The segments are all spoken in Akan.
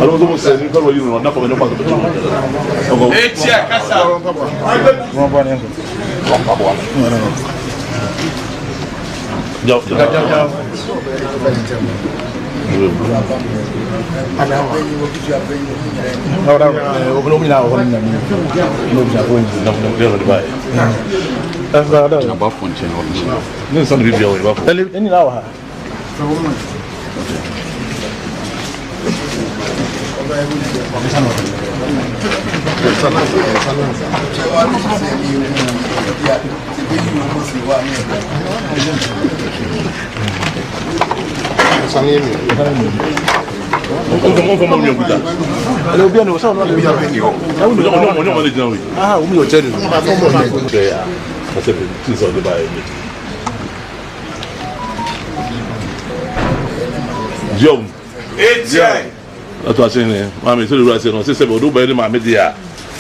Alors vous savez quand vous n'a pas de pas. Et tiens, ça. Attention, maman, c'est le roi, c'est bon, nous ma média.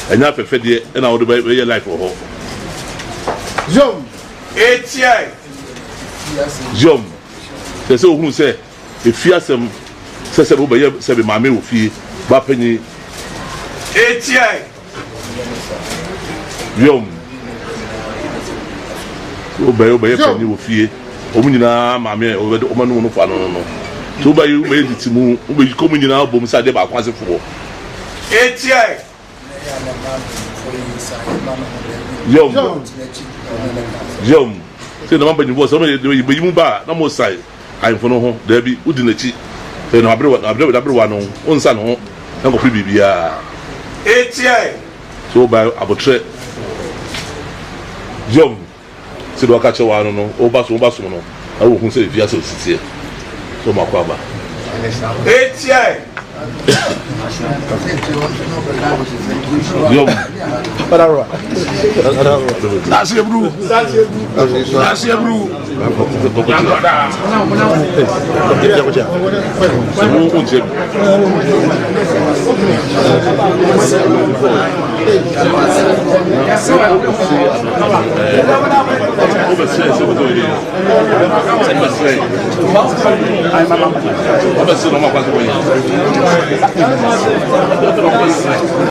Elle n'a fait dire, elle a eu life for her. Jom, Etienne. Jom, c'est ça où nous c'est. Et fia c'est vous voyez, c'est ma mère ou fille, va peine. Etienne. Jom. Vous voyez, peine ou fille. Au moins, ma mère, au moins, nous pas non. Tout va y aller du timon, ou bien comme il y a un bon ça débat quoi c'est fou. Etienne. Yom, c'est non pas une voix, ça me dit il m'a non moi ça. Aïe faut non, debi ou d'une chi. C'est non après non, on ça non, on peut plus bibia. Etienne. So ba abotre. Yom. C'est doit catcher wa non, on passe non. Ah on conseille via ce site. So ma quoi ba. Etienne. Yom. Parara. Nasce bru. Nasce bru.